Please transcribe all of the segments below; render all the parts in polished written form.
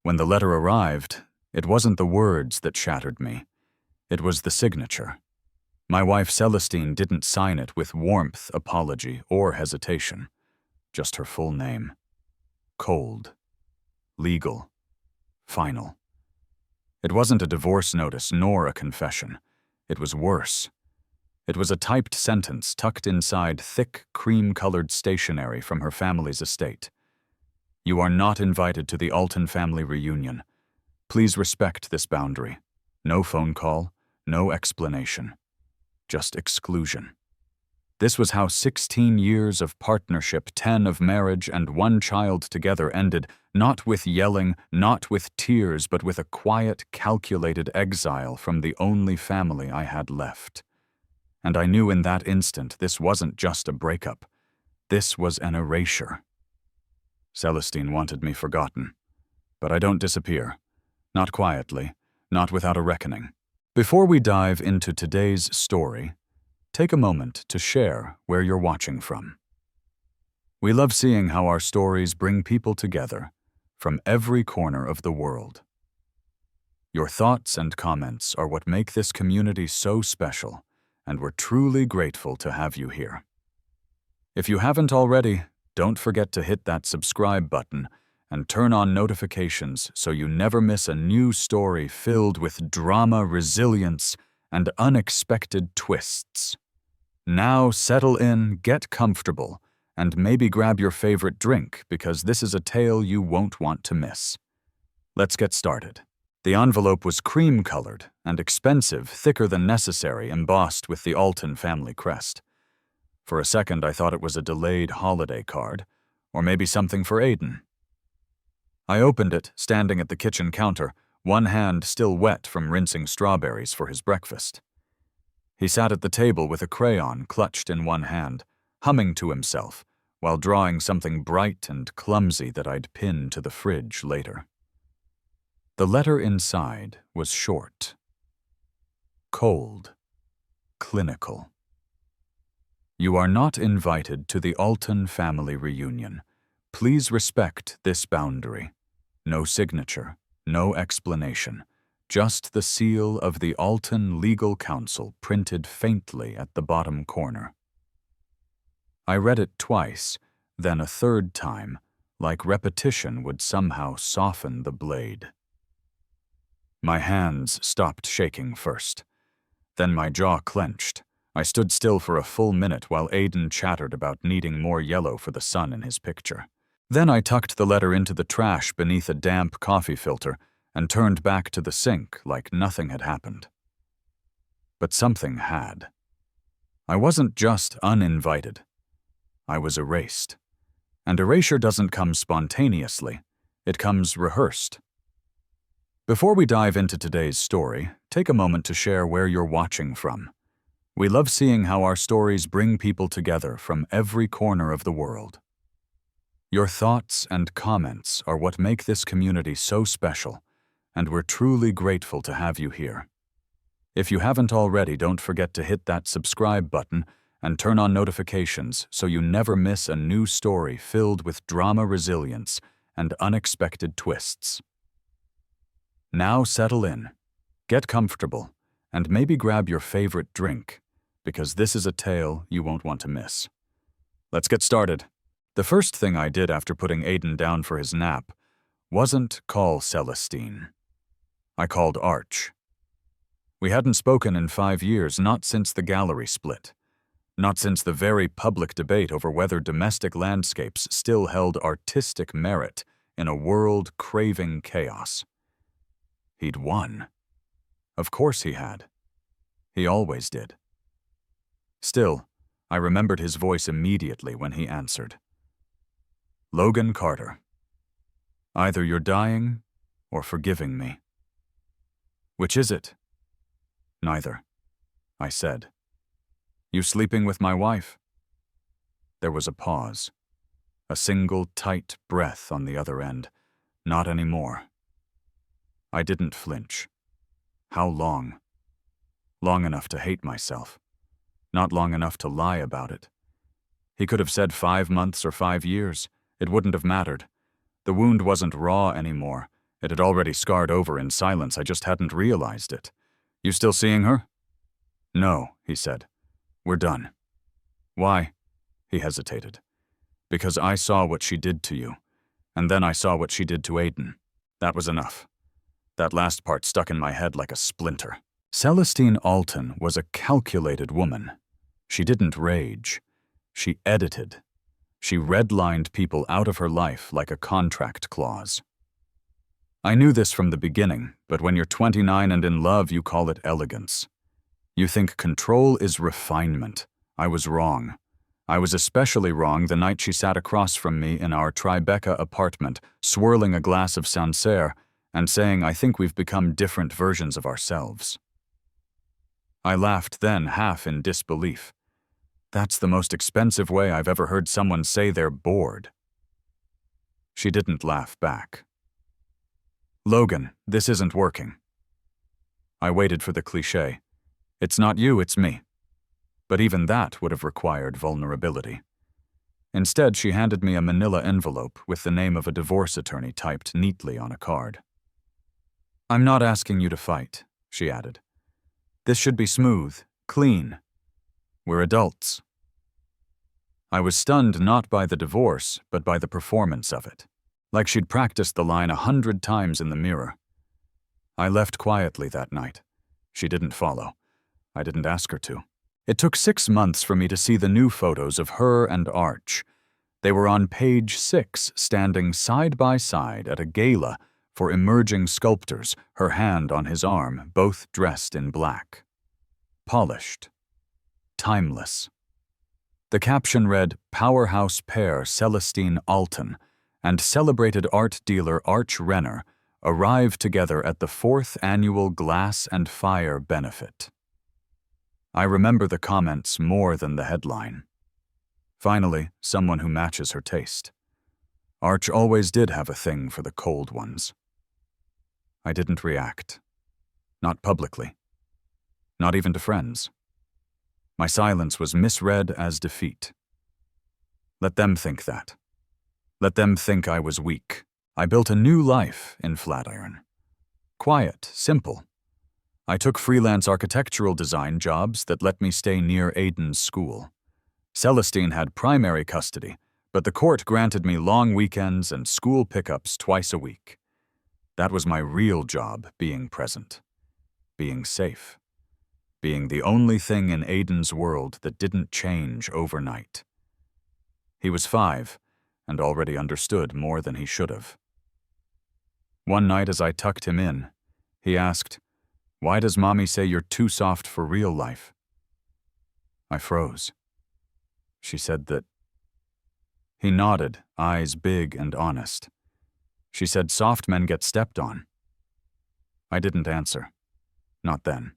When the letter arrived, it wasn't the words that shattered me. It was the signature. My wife Celestine didn't sign it with warmth, apology, or hesitation. Just her full name. Cold. Legal. Final. It wasn't a divorce notice nor a confession. It was worse. It was a typed sentence tucked inside thick, cream-colored stationery from her family's estate. You are not invited to the Alton family reunion. Please respect this boundary. No phone call, no explanation. Just exclusion. This was how 16 years of partnership, 10 of marriage, and 1 child together ended, not with yelling, not with tears, but with a quiet, calculated exile from the only family I had left. And I knew in that instant this wasn't just a breakup. This was an erasure. Celestine wanted me forgotten. But I don't disappear. Not quietly, not without a reckoning. Before we dive into today's story, take a moment to share where you're watching from. We love seeing how our stories bring people together from every corner of the world. Your thoughts and comments are what make this community so special, and we're truly grateful to have you here. If you haven't already, don't forget to hit that subscribe button and turn on notifications so you never miss a new story filled with drama, resilience, and unexpected twists. Now settle in, get comfortable, and maybe grab your favorite drink because this is a tale you won't want to miss. Let's get started. The envelope was cream-colored and expensive, thicker than necessary, embossed with the Alton family crest. For a second, I thought it was a delayed holiday card, or maybe something for Aiden. I opened it, standing at the kitchen counter, one hand still wet from rinsing strawberries for his breakfast. He sat at the table with a crayon clutched in one hand, humming to himself, while drawing something bright and clumsy that I'd pin to the fridge later. The letter inside was short. Cold. Clinical. You are not invited to the Alton family reunion. Please respect this boundary. No signature, no explanation, just the seal of the Alton Legal Counsel printed faintly at the bottom corner. I read it twice, then a third time, like repetition would somehow soften the blade. My hands stopped shaking first. Then my jaw clenched. I stood still for a full minute while Aiden chattered about needing more yellow for the sun in his picture. Then I tucked the letter into the trash beneath a damp coffee filter and turned back to the sink like nothing had happened. But something had. I wasn't just uninvited. I was erased. And erasure doesn't come spontaneously. It comes rehearsed. Before we dive into today's story, take a moment to share where you're watching from. We love seeing how our stories bring people together from every corner of the world. Your thoughts and comments are what make this community so special, and we're truly grateful to have you here. If you haven't already, don't forget to hit that subscribe button and turn on notifications so you never miss a new story filled with drama, resilience, and unexpected twists. Now settle in, get comfortable, and maybe grab your favorite drink, because this is a tale you won't want to miss. Let's get started. The first thing I did after putting Aiden down for his nap wasn't call Celestine. I called Arch. We hadn't spoken in 5 years, not since the gallery split. Not since the very public debate over whether domestic landscapes still held artistic merit in a world craving chaos. He'd won. Of course he had. He always did. Still, I remembered his voice immediately when he answered. Logan Carter. Either you're dying or forgiving me. Which is it? Neither, I said. You sleeping with my wife? There was a pause. A single tight breath on the other end. Not anymore. I didn't flinch. How long? Long enough to hate myself. Not long enough to lie about it. He could have said 5 months or 5 years. It wouldn't have mattered. The wound wasn't raw anymore. It had already scarred over in silence, I just hadn't realized it. You still seeing her? No, he said. We're done. Why? He hesitated. Because I saw what she did to you, and then I saw what she did to Aiden. That was enough. That last part stuck in my head like a splinter. Celestine Alton was a calculated woman. She didn't rage. She edited. She redlined people out of her life like a contract clause. I knew this from the beginning, but when you're 29 and in love, you call it elegance. You think control is refinement. I was wrong. I was especially wrong the night she sat across from me in our Tribeca apartment, swirling a glass of Sancerre and saying, I think we've become different versions of ourselves. I laughed then, half in disbelief. That's the most expensive way I've ever heard someone say they're bored. She didn't laugh back. Logan, this isn't working. I waited for the cliché. It's not you, it's me. But even that would have required vulnerability. Instead, she handed me a manila envelope with the name of a divorce attorney typed neatly on a card. I'm not asking you to fight, she added. This should be smooth, clean. We're adults. I was stunned not by the divorce, but by the performance of it. Like she'd practiced the line 100 times in the mirror. I left quietly that night. She didn't follow. I didn't ask her to. It took 6 months for me to see the new photos of her and Arch. They were on page 6, standing side by side at a gala for emerging sculptors, her hand on his arm, both dressed in black. Polished. Timeless. The caption read, Powerhouse pair Celestine Alton and celebrated art dealer Arch Renner arrived together at the 4th annual Glass and Fire benefit. I remember the comments more than the headline. Finally, someone who matches her taste. Arch always did have a thing for the cold ones. I didn't react. Not publicly. Not even to friends. My silence was misread as defeat. Let them think that. Let them think I was weak. I built a new life in Flatiron. Quiet, simple. I took freelance architectural design jobs that let me stay near Aiden's school. Celestine had primary custody, but the court granted me long weekends and school pickups twice a week. That was my real job, being present. Being safe. Being the only thing in Aiden's world that didn't change overnight. He was 5, and already understood more than he should have. One night as I tucked him in, he asked, Why does Mommy say you're too soft for real life? I froze. She said that. He nodded, eyes big and honest. She said soft men get stepped on. I didn't answer. Not then.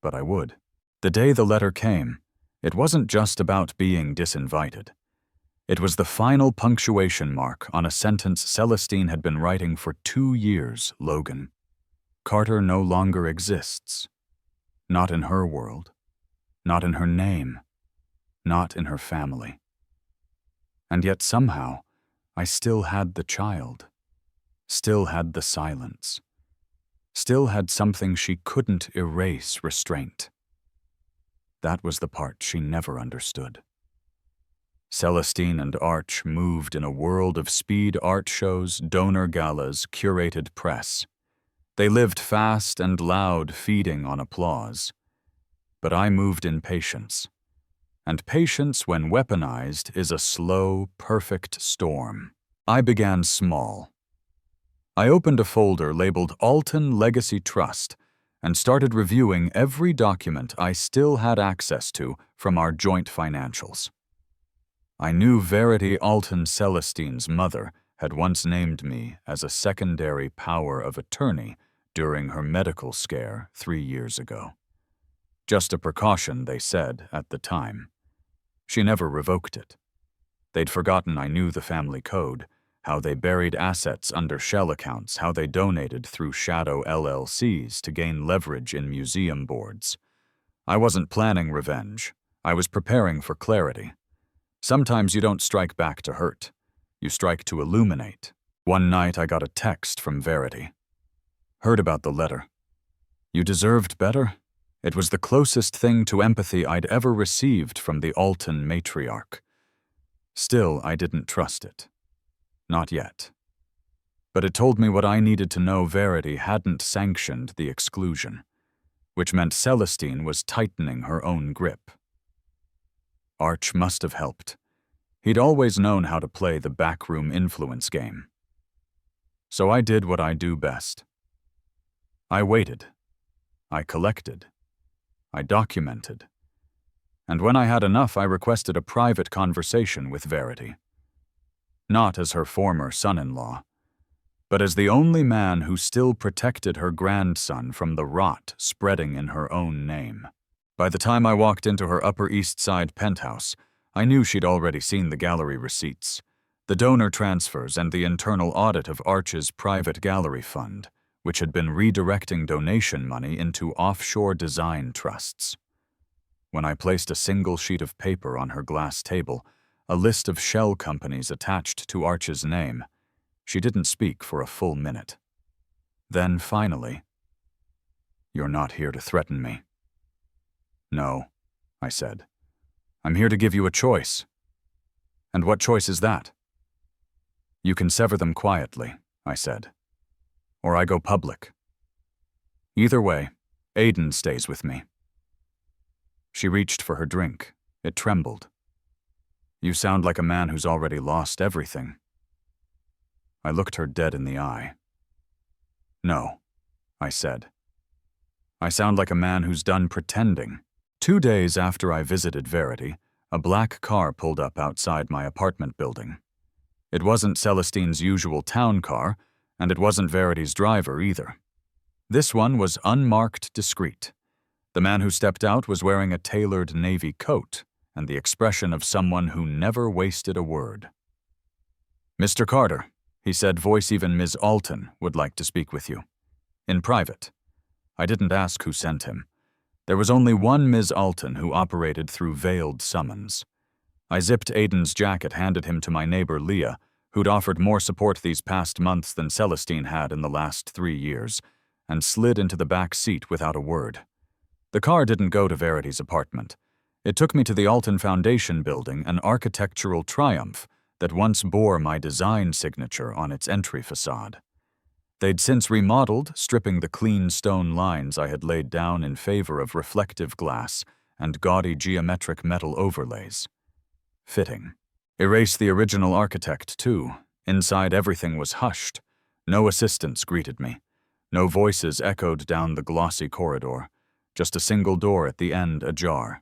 But I would. The day the letter came, it wasn't just about being disinvited. It was the final punctuation mark on a sentence Celestine had been writing for 2 years, Logan. Carter no longer exists. Not in her world. Not in her name. Not in her family. And yet somehow, I still had the child. Still had the silence. Still had something she couldn't erase restraint. That was the part she never understood. Celestine and Arch moved in a world of speed art shows, donor galas, curated press. They lived fast and loud, feeding on applause. But I moved in patience. And patience, when weaponized, is a slow, perfect storm. I began small. I opened a folder labeled Alton Legacy Trust and started reviewing every document I still had access to from our joint financials. I knew Verity Alton Celestine's mother had once named me as a secondary power of attorney during her medical scare 3 years ago. Just a precaution, they said at the time. She never revoked it. They'd forgotten I knew the family code, how they buried assets under shell accounts, how they donated through shadow LLCs to gain leverage in museum boards. I wasn't planning revenge. I was preparing for clarity. Sometimes you don't strike back to hurt. You strike to illuminate. One night I got a text from Verity. Heard about the letter. You deserved better? It was the closest thing to empathy I'd ever received from the Alton matriarch. Still, I didn't trust it. Not yet. But it told me what I needed to know. Verity hadn't sanctioned the exclusion, which meant Celestine was tightening her own grip. Arch must have helped. He'd always known how to play the backroom influence game. So I did what I do best. I waited. I collected. I documented. And when I had enough, I requested a private conversation with Verity. Not as her former son-in-law, but as the only man who still protected her grandson from the rot spreading in her own name. By the time I walked into her Upper East Side penthouse, I knew she'd already seen the gallery receipts, the donor transfers, and the internal audit of Arch's private gallery fund, which had been redirecting donation money into offshore design trusts. When I placed a single sheet of paper on her glass table, a list of shell companies attached to Arch's name, she didn't speak for a full minute. Then, finally, "You're not here to threaten me." "No," I said. "I'm here to give you a choice." "And what choice is that?" "You can sever them quietly," I said. "Or I go public. Either way, Aiden stays with me." She reached for her drink. It trembled. "You sound like a man who's already lost everything." I looked her dead in the eye. "No," I said. "I sound like a man who's done pretending." 2 days after I visited Verity, a black car pulled up outside my apartment building. It wasn't Celestine's usual town car, and it wasn't Verity's driver either. This one was unmarked discreet. The man who stepped out was wearing a tailored navy coat and the expression of someone who never wasted a word. "Mr. Carter," he said, voice even Ms. Alton would like to speak with you. In private. I didn't ask who sent him. There was only one Ms. Alton who operated through veiled summons. I zipped Aiden's jacket, handed him to my neighbor Leah, who'd offered more support these past months than Celestine had in the last 3 years, and slid into the back seat without a word. The car didn't go to Verity's apartment. It took me to the Alton Foundation building, an architectural triumph that once bore my design signature on its entry facade. They'd since remodeled, stripping the clean stone lines I had laid down in favor of reflective glass and gaudy geometric metal overlays. Fitting. Erase the original architect, too. Inside, everything was hushed. No assistants greeted me. No voices echoed down the glossy corridor. Just a single door at the end ajar.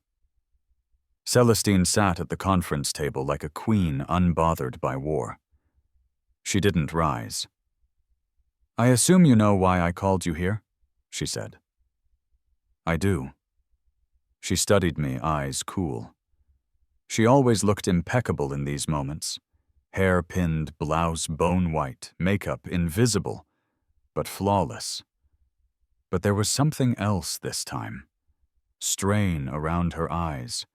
Celestine sat at the conference table like a queen unbothered by war. She didn't rise. "I assume you know why I called you here," she said. "I do." She studied me, eyes cool. She always looked impeccable in these moments. Hair pinned, blouse bone white, makeup invisible, but flawless. But there was something else this time. Strain around her eyes.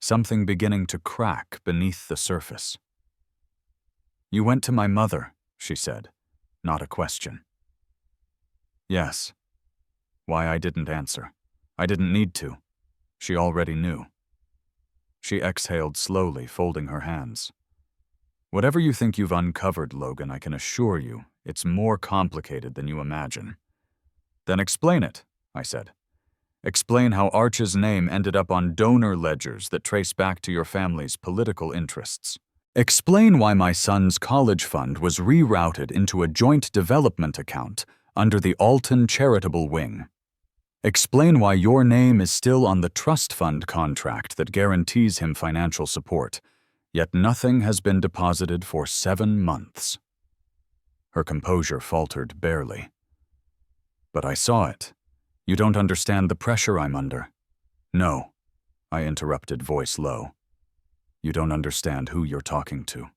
Something beginning to crack beneath the surface. "You went to my mother," she said, not a question. "Yes." Why I didn't answer. I didn't need to. She already knew. She exhaled slowly, folding her hands. "Whatever you think you've uncovered, Logan, I can assure you, it's more complicated than you imagine." "Then explain it," I said. "Explain how Arch's name ended up on donor ledgers that trace back to your family's political interests. Explain why my son's college fund was rerouted into a joint development account under the Alton Charitable Wing. Explain why your name is still on the trust fund contract that guarantees him financial support, yet nothing has been deposited for 7 months." Her composure faltered barely. "But I saw it. You don't understand the pressure I'm under." "No," I interrupted, voice low. "You don't understand who you're talking to."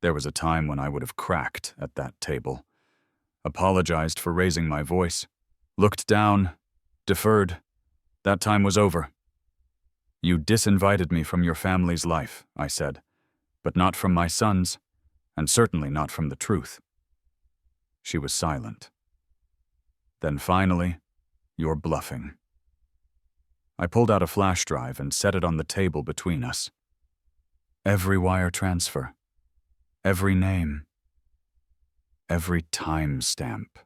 There was a time when I would have cracked at that table. Apologized for raising my voice. Looked down. Deferred. That time was over. "You disinvited me from your family's life," I said, "but not from my son's. and certainly not from the truth. She was silent. Then finally, "You're bluffing." I pulled out a flash drive and set it on the table between us. Every wire transfer, every name, every time stamp.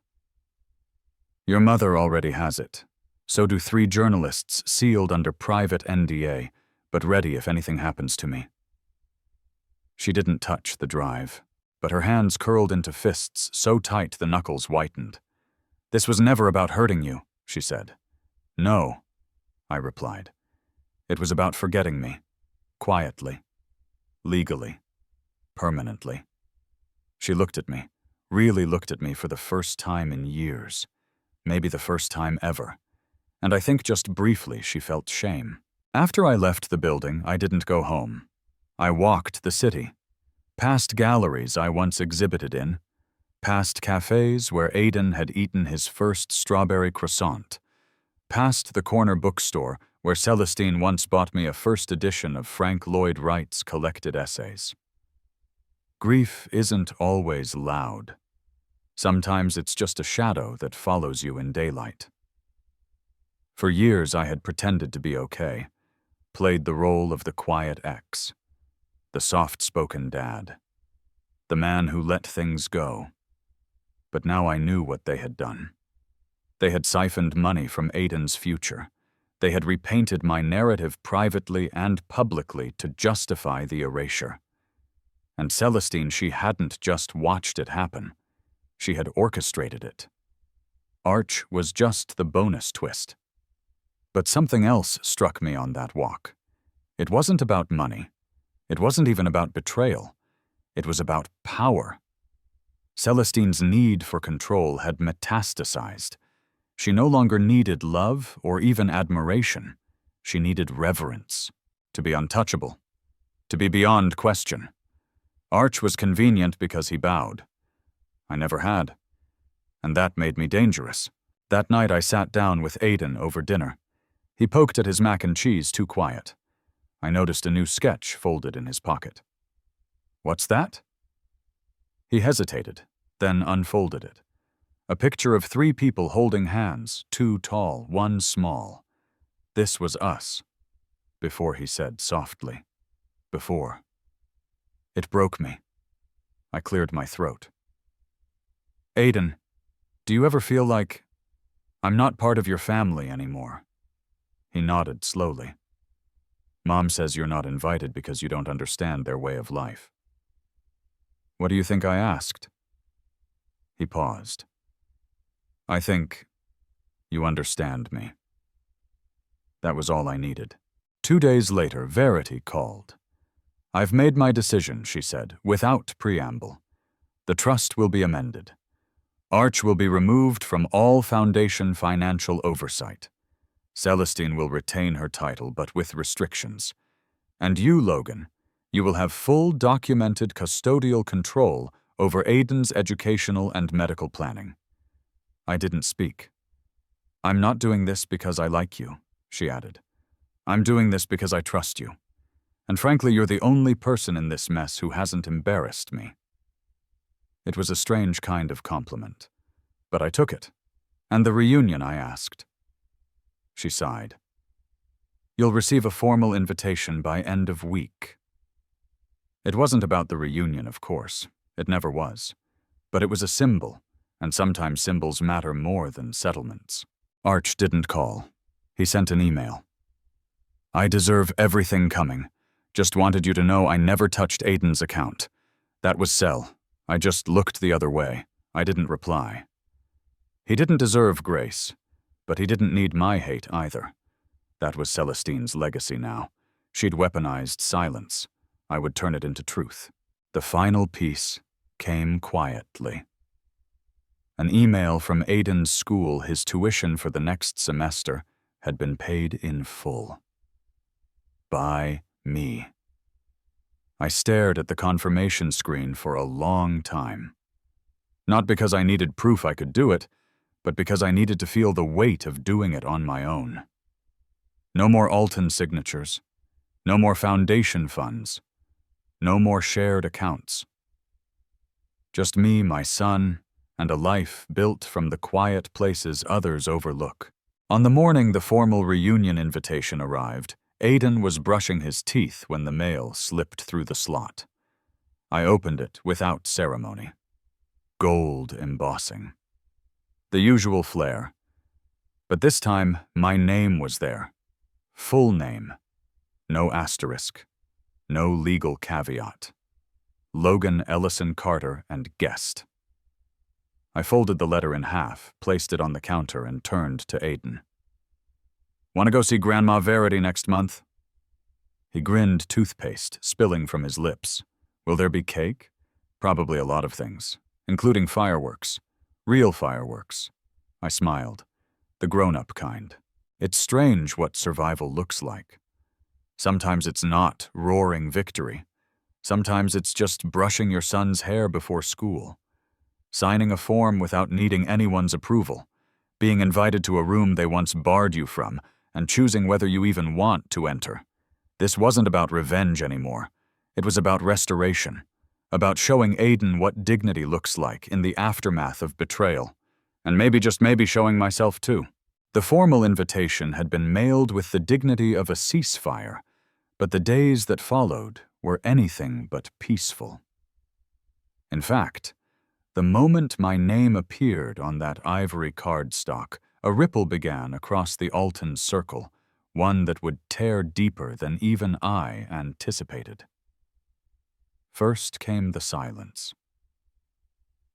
"Your mother already has it. So do 3 journalists sealed under private NDA, but ready if anything happens to me." She didn't touch the drive, but her hands curled into fists so tight the knuckles whitened. "This was never about hurting you," she said. "No," I replied. "It was about forgetting me. Quietly. Legally. Permanently." She looked at me, really looked at me for the first time in years. Maybe the first time ever. And I think just briefly she felt shame. After I left the building, I didn't go home. I walked the city. Past galleries I once exhibited in. Past cafes where Aidan had eaten his first strawberry croissant. Past the corner bookstore where Celestine once bought me a first edition of Frank Lloyd Wright's collected essays. Grief isn't always loud. Sometimes it's just a shadow that follows you in daylight. For years I had pretended to be okay, played the role of the quiet ex, the soft-spoken dad, the man who let things go. But now I knew what they had done. They had siphoned money from Aidan's future. They had repainted my narrative privately and publicly to justify the erasure. And Celestine, she hadn't just watched it happen. She had orchestrated it. Arch was just the bonus twist. But something else struck me on that walk. It wasn't about money. It wasn't even about betrayal. It was about power. Celestine's need for control had metastasized. She no longer needed love or even admiration. She needed reverence, to be untouchable, to be beyond question. Arch was convenient because he bowed. I never had. And that made me dangerous. That night I sat down with Aidan over dinner. He poked at his mac and cheese too quiet. I noticed a new sketch folded in his pocket. "What's that?" He hesitated, then unfolded it. A picture of 3 people holding hands, 2 tall, 1 small. This was us. Before he said softly, "Before." It broke me. I cleared my throat. "Aidan, do you ever feel like I'm not part of your family anymore?" He nodded slowly. "Mom says you're not invited because you don't understand their way of life." "What do you think I asked?" He paused. "I think you understand me." That was all I needed. 2 days later, Verity called. "I've made my decision," she said, without preamble. "The trust will be amended. Arch will be removed from all Foundation financial oversight. Celestine will retain her title, but with restrictions. And you, Logan, you will have full documented custodial control over Aidan's educational and medical planning." I didn't speak. "I'm not doing this because I like you," she added. "I'm doing this because I trust you. And frankly, you're the only person in this mess who hasn't embarrassed me." It was a strange kind of compliment, but I took it. "And the reunion?" I asked. She sighed. "You'll receive a formal invitation by end of week." It wasn't about the reunion, of course. It never was. But it was a symbol, and sometimes symbols matter more than settlements. Arch didn't call. He sent an email. "I deserve everything coming. Just wanted you to know I never touched Aidan's account. That was Cel. I just looked the other way. I didn't reply." He didn't deserve grace, but he didn't need my hate either. That was Celestine's legacy now. She'd weaponized silence. I would turn it into truth. The final piece came quietly. An email from Aidan's school. His tuition for the next semester had been paid in full. By me. I stared at the confirmation screen for a long time. Not because I needed proof I could do it, but because I needed to feel the weight of doing it on my own. No more Alton signatures. No more foundation funds. No more shared accounts. Just me, my son, and a life built from the quiet places others overlook. On the morning the formal reunion invitation arrived, Aidan was brushing his teeth when the mail slipped through the slot. I opened it without ceremony. Gold embossing. The usual flair. But this time, my name was there. Full name. No asterisk. No legal caveat. Logan Ellison Carter and guest. I folded the letter in half, placed it on the counter, and turned to Aidan. "Want to go see Grandma Verity next month?" He grinned, toothpaste spilling from his lips. "Will there be cake?" "Probably a lot of things, including fireworks. Real fireworks." I smiled. The grown-up kind. It's strange what survival looks like. Sometimes it's not roaring victory. Sometimes it's just brushing your son's hair before school. Signing a form without needing anyone's approval. Being invited to a room they once barred you from, and choosing whether you even want to enter. This wasn't about revenge anymore. It was about restoration. About showing Aidan what dignity looks like in the aftermath of betrayal. And maybe, just maybe, showing myself too. The formal invitation had been mailed with the dignity of a ceasefire, but the days that followed were anything but peaceful. In fact, the moment my name appeared on that ivory cardstock, a ripple began across the Alton circle, one that would tear deeper than even I anticipated. First came the silence.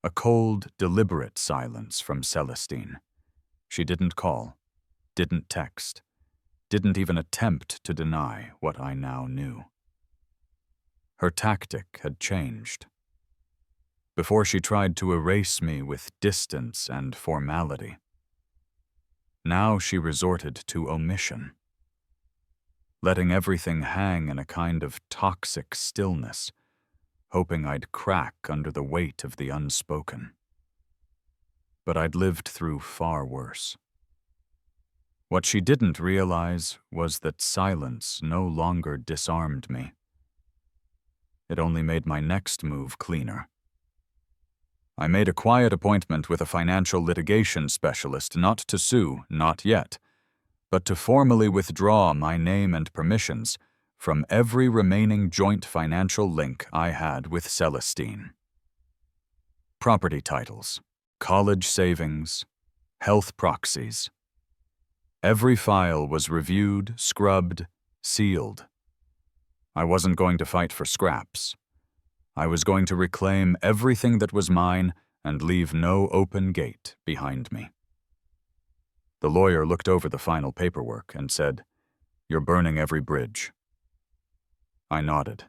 A cold, deliberate silence from Celestine. She didn't call, didn't text, didn't even attempt to deny what I now knew. Her tactic had changed. Before she tried to erase me with distance and formality. Now she resorted to omission, letting everything hang in a kind of toxic stillness, hoping I'd crack under the weight of the unspoken. But I'd lived through far worse. What she didn't realize was that silence no longer disarmed me. It only made my next move cleaner. I made a quiet appointment with a financial litigation specialist not to sue, not yet, but to formally withdraw my name and permissions from every remaining joint financial link I had with Celestine. Property titles, college savings, health proxies. Every file was reviewed, scrubbed, sealed. I wasn't going to fight for scraps. I was going to reclaim everything that was mine and leave no open gate behind me. The lawyer looked over the final paperwork and said, "You're burning every bridge." I nodded.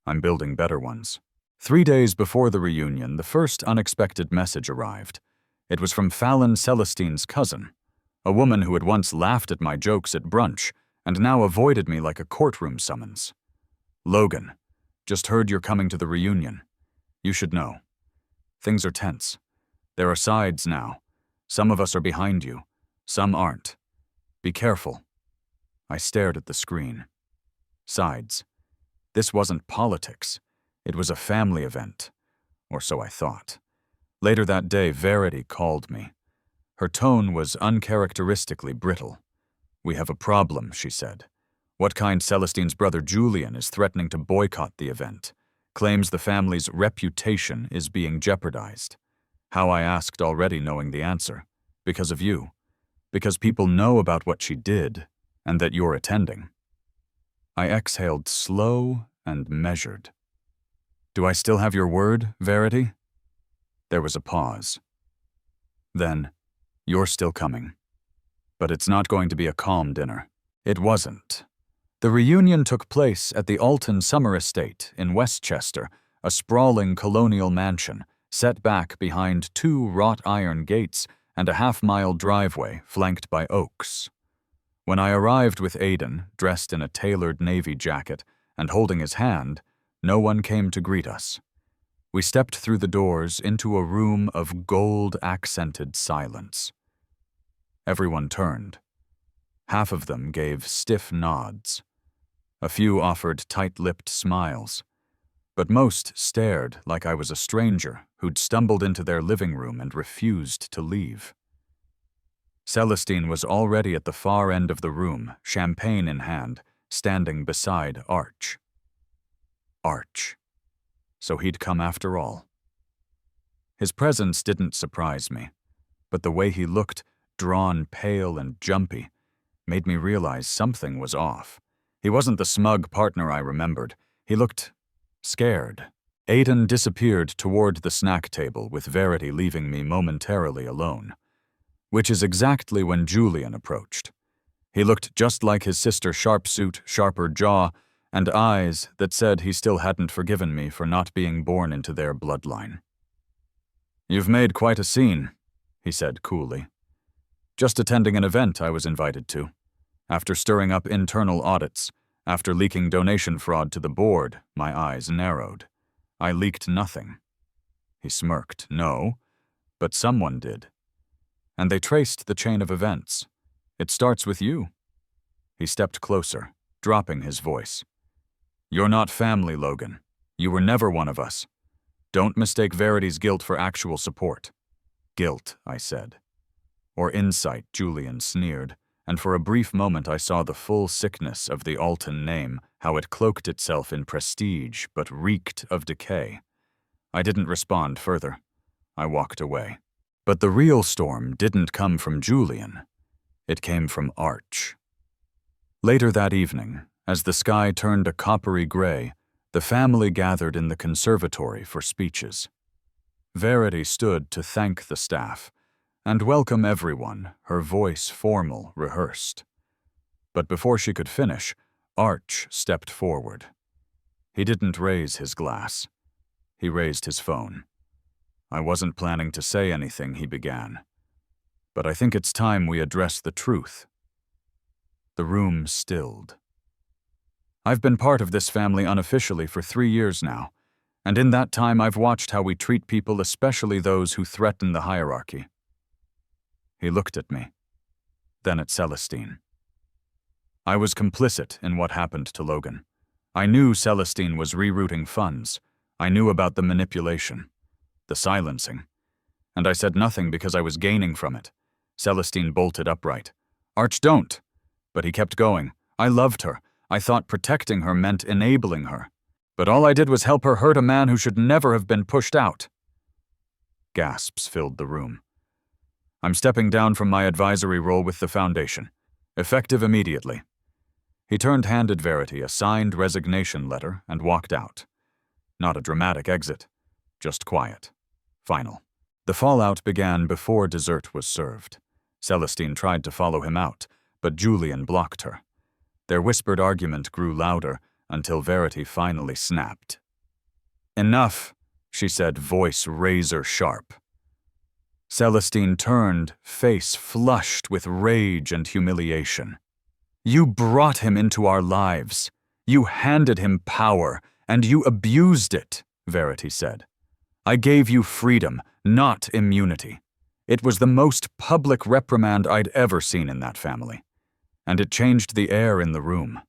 "I'm building better ones." 3 days before the reunion, the first unexpected message arrived. It was from Fallon Celestine's cousin, a woman who had once laughed at my jokes at brunch and now avoided me like a courtroom summons. "Logan, just heard you're coming to the reunion. You should know. Things are tense. There are sides now. Some of us are behind you. Some aren't. Be careful." I stared at the screen. Sides. This wasn't politics. It was a family event. Or so I thought. Later that day, Verity called me. Her tone was uncharacteristically brittle. "We have a problem," she said. "What kind? Celestine's brother Julian is threatening to boycott the event. Claims the family's reputation is being jeopardized." How, I asked, already knowing the answer. "Because of you. Because people know about what she did, and that you're attending." I exhaled slow and measured. "Do I still have your word, Verity?" There was a pause. Then, "You're still coming. But it's not going to be a calm dinner." It wasn't. The reunion took place at the Alton Summer Estate in Westchester, a sprawling colonial mansion set back behind 2 wrought iron gates and a half-mile driveway flanked by oaks. When I arrived with Aidan, dressed in a tailored navy jacket and holding his hand, no one came to greet us. We stepped through the doors into a room of gold-accented silence. Everyone turned. Half of them gave stiff nods. A few offered tight-lipped smiles. but most stared like I was a stranger who'd stumbled into their living room and refused to leave. Celestine was already at the far end of the room, champagne in hand, standing beside Arch. Arch. So he'd come after all. His presence didn't surprise me, but the way he looked, drawn, pale, and jumpy, made me realize something was off. He wasn't the smug partner I remembered. He looked scared. Aiden disappeared toward the snack table, with Verity leaving me momentarily alone, which is exactly when Julian approached. He looked just like his sister, sharp suit, sharper jaw, and eyes that said he still hadn't forgiven me for not being born into their bloodline. "You've made quite a scene," he said coolly. "Just attending an event I was invited to. After stirring up internal audits, after leaking donation fraud to the board, my eyes narrowed. I leaked nothing." He smirked. "No, but someone did. And they traced the chain of events. It starts with you." He stepped closer, dropping his voice. "You're not family, Logan. You were never one of us. Don't mistake Verity's guilt for actual support." "Guilt," I said. "Or insight," Julian sneered, and for a brief moment I saw the full sickness of the Alton name, how it cloaked itself in prestige but reeked of decay. I didn't respond further. I walked away. But the real storm didn't come from Julian. It came from Arch. Later that evening, as the sky turned a coppery gray, the family gathered in the conservatory for speeches. Verity stood to thank the staff and welcome everyone, her voice formal, rehearsed. But before she could finish, Arch stepped forward. He didn't raise his glass. He raised his phone. "I wasn't planning to say anything," he began, "but I think it's time we address the truth." The room stilled. "I've been part of this family unofficially for 3 years now, and in that time I've watched how we treat people, especially those who threaten the hierarchy." He looked at me, then at Celestine. "I was complicit in what happened to Logan. I knew Celestine was rerouting funds. I knew about the manipulation, the silencing, and I said nothing because I was gaining from it." Celestine bolted upright. "Arch, don't!" But he kept going. "I loved her. I thought protecting her meant enabling her. But all I did was help her hurt a man who should never have been pushed out." Gasps filled the room. "I'm stepping down from my advisory role with the foundation. Effective immediately." He handed Verity a signed resignation letter and walked out. Not a dramatic exit, just quiet. Final. The fallout began before dessert was served. Celestine tried to follow him out, but Julian blocked her. Their whispered argument grew louder until Verity finally snapped. "Enough," she said, voice razor sharp. Celestine turned, face flushed with rage and humiliation. "You brought him into our lives. You handed him power, and you abused it," Verity said. "I gave you freedom, not immunity. It was the most public reprimand I'd ever seen in that family, and it changed the air in the room."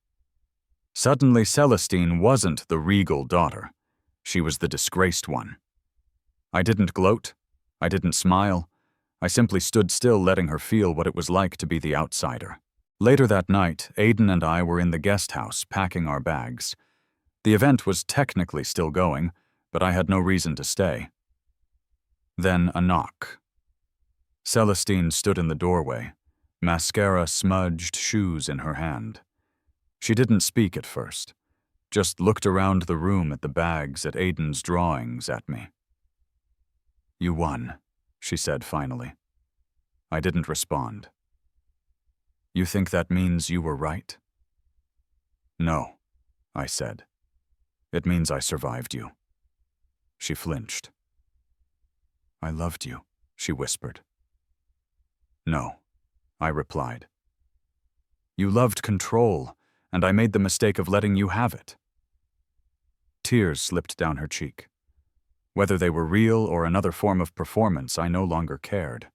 Suddenly, Celestine wasn't the regal daughter. She was the disgraced one. I didn't gloat. I didn't smile. I simply stood still, letting her feel what it was like to be the outsider. Later that night, Aiden and I were in the guest house packing our bags. The event was technically still going, but I had no reason to stay. Then a knock. Celestine stood in the doorway, mascara-smudged shoes in her hand. She didn't speak at first, just looked around the room at the bags, at Aiden's drawings, at me. "You won," she said finally. I didn't respond. "You think that means you were right?" "No," I said. "It means I survived you." She flinched. "I loved you," she whispered. "No," I replied. "You loved control, and I made the mistake of letting you have it." Tears slipped down her cheek. Whether they were real or another form of performance, I no longer cared.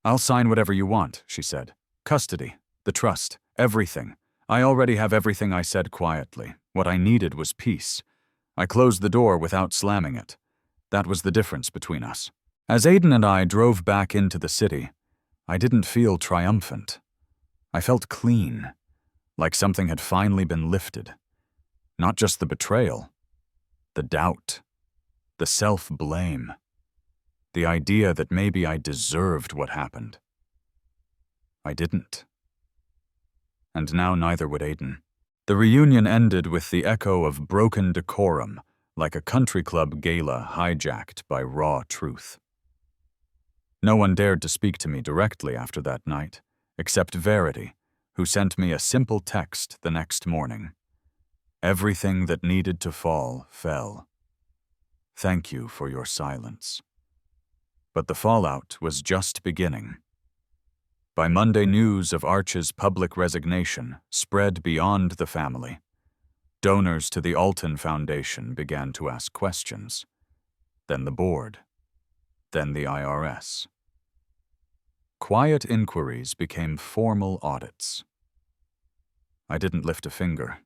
"I'll sign whatever you want," she said. "Custody, the trust, everything. I already have everything," I said quietly. What I needed was peace. I closed the door without slamming it. That was the difference between us. As Aiden and I drove back into the city, I didn't feel triumphant. I felt clean, like something had finally been lifted. Not just the betrayal, the doubt, the self-blame, the idea that maybe I deserved what happened. I didn't. And now neither would Aiden. The reunion ended with the echo of broken decorum, like a country club gala hijacked by raw truth. No one dared to speak to me directly after that night, except Verity, who sent me a simple text the next morning. Everything that needed to fall, fell. Thank you for your silence. But the fallout was just beginning. By Monday, news of Arch's public resignation spread beyond the family. Donors to the Alton Foundation began to ask questions. Then the board. Then the IRS. Quiet inquiries became formal audits. I didn't lift a finger.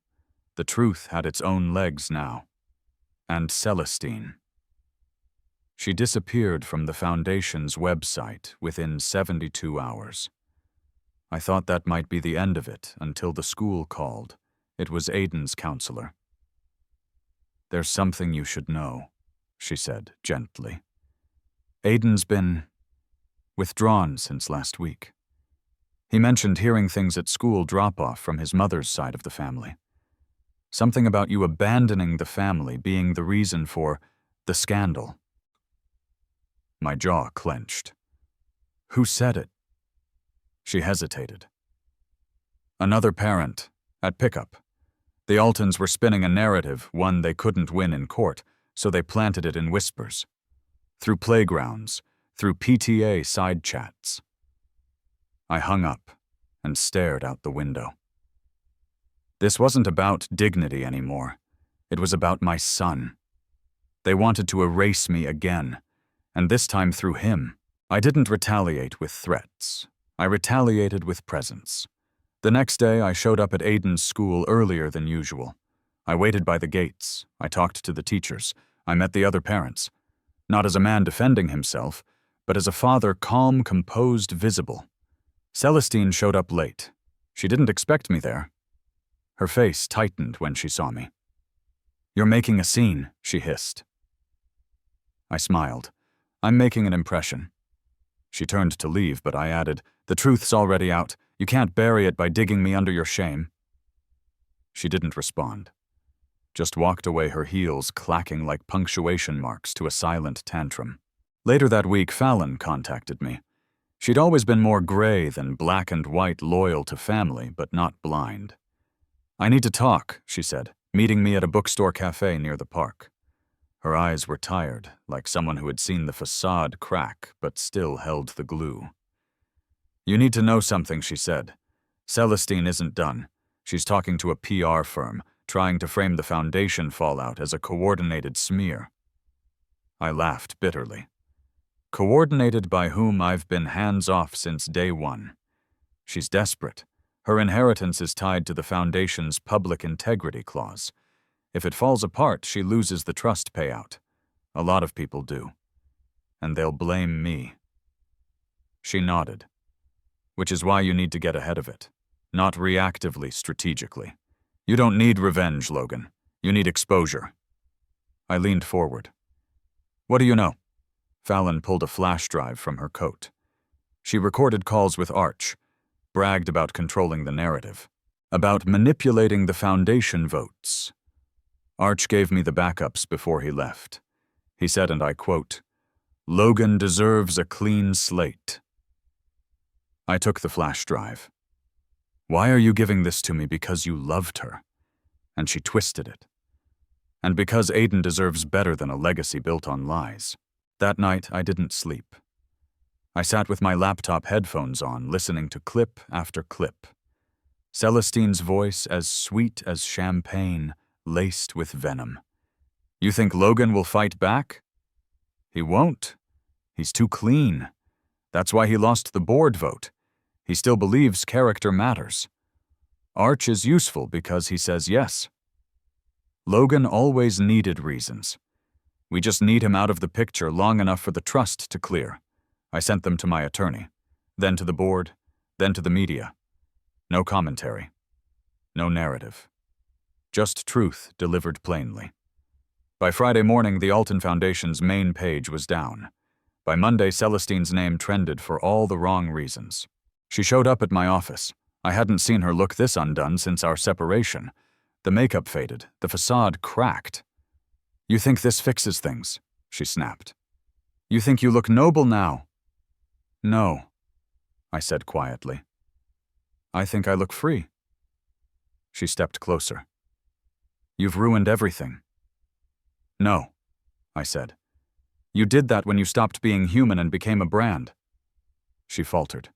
The truth had its own legs now. And Celestine. She disappeared from the Foundation's website within 72 hours. I thought that might be the end of it until the school called. It was Aiden's counselor. There's something you should know, she said gently. Aiden's been withdrawn since last week. He mentioned hearing things at school drop-off from his mother's side of the family. Something about you abandoning the family being the reason for the scandal. My jaw clenched. Who said it? She hesitated. Another parent, at pickup. The Altons were spinning a narrative, one they couldn't win in court, so they planted it in whispers. Through playgrounds, through PTA side chats. I hung up and stared out the window. This wasn't about dignity anymore. It was about my son. They wanted to erase me again, and this time through him. I didn't retaliate with threats. I retaliated with presence. The next day, I showed up at Aiden's school earlier than usual. I waited by the gates. I talked to the teachers. I met the other parents. Not as a man defending himself, but as a father calm, composed, visible. Celestine showed up late. She didn't expect me there. Her face tightened when she saw me. You're making a scene, she hissed. I smiled. I'm making an impression. She turned to leave, but I added, the truth's already out. You can't bury it by digging me under your shame. She didn't respond. Just walked away, her heels clacking like punctuation marks to a silent tantrum. Later that week, Fallon contacted me. She'd always been more gray than black and white, loyal to family, but not blind. I need to talk, she said, meeting me at a bookstore cafe near the park. Her eyes were tired, like someone who had seen the facade crack but still held the glue. You need to know something, she said. Celestine isn't done. She's talking to a PR firm, trying to frame the Foundation fallout as a coordinated smear. I laughed bitterly. Coordinated by whom I've been hands-off since day one. She's desperate. Her inheritance is tied to the Foundation's public integrity clause. If it falls apart, she loses the trust payout. A lot of people do. And they'll blame me. She nodded. Which is why you need to get ahead of it. Not reactively, strategically. You don't need revenge, Logan. You need exposure. I leaned forward. What do you know? Fallon pulled a flash drive from her coat. She recorded calls with Arch, bragged about controlling the narrative, about manipulating the Foundation votes. Arch gave me the backups before he left. He said, and I quote, Logan deserves a clean slate. I took the flash drive. Why are you giving this to me? Because you loved her. And she twisted it. And because Aiden deserves better than a legacy built on lies. That night, I didn't sleep. I sat with my laptop headphones on, listening to clip after clip. Celestine's voice as sweet as champagne, laced with venom. You think Logan will fight back? He won't. He's too clean. That's why he lost the board vote. He still believes character matters. Arch is useful because he says yes. Logan always needed reasons. We just need him out of the picture long enough for the trust to clear. I sent them to my attorney, then to the board, then to the media. No commentary. No narrative. Just truth delivered plainly. By Friday morning, the Alton Foundation's main page was down. By Monday, Celestine's name trended for all the wrong reasons. She showed up at my office. I hadn't seen her look this undone since our separation. The makeup faded, the facade cracked. "You think this fixes things?" she snapped. "You think you look noble now?" "No," I said quietly. "I think I look free." She stepped closer. "You've ruined everything." "No," I said. "You did that when you stopped being human and became a brand." She faltered.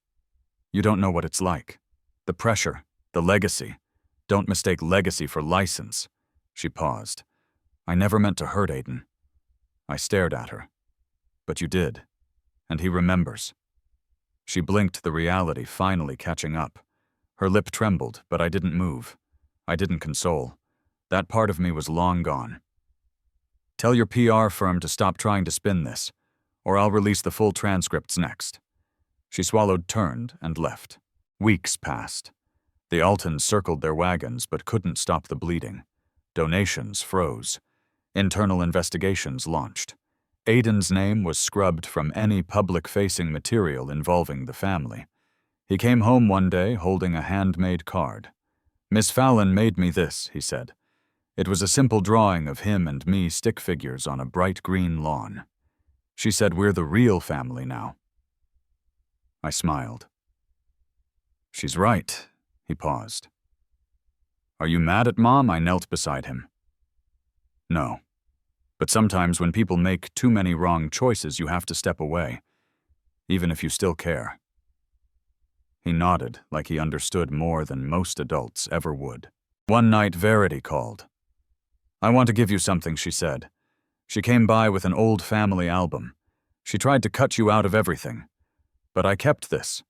"You don't know what it's like. The pressure, the legacy. Don't mistake legacy for license." She paused. "I never meant to hurt Aiden." I stared at her. "But you did. And he remembers." She blinked, the reality finally catching up. Her lip trembled, but I didn't move. I didn't console. That part of me was long gone. "Tell your PR firm to stop trying to spin this, or I'll release the full transcripts next." She swallowed, turned, and left. Weeks passed. The Altons circled their wagons but couldn't stop the bleeding. Donations froze. Internal investigations launched. Aiden's name was scrubbed from any public-facing material involving the family. He came home one day holding a handmade card. "Miss Fallon made me this," he said. It was a simple drawing of him and me stick figures on a bright green lawn. She said, "We're the real family now." I smiled. "She's right." He paused. "Are you mad at Mom?" I knelt beside him. "No. But sometimes when people make too many wrong choices, you have to step away, even if you still care." He nodded like he understood more than most adults ever would. One night, Verity called. "I want to give you something," she said. She came by with an old family album. She tried to cut you out of everything. But I kept this,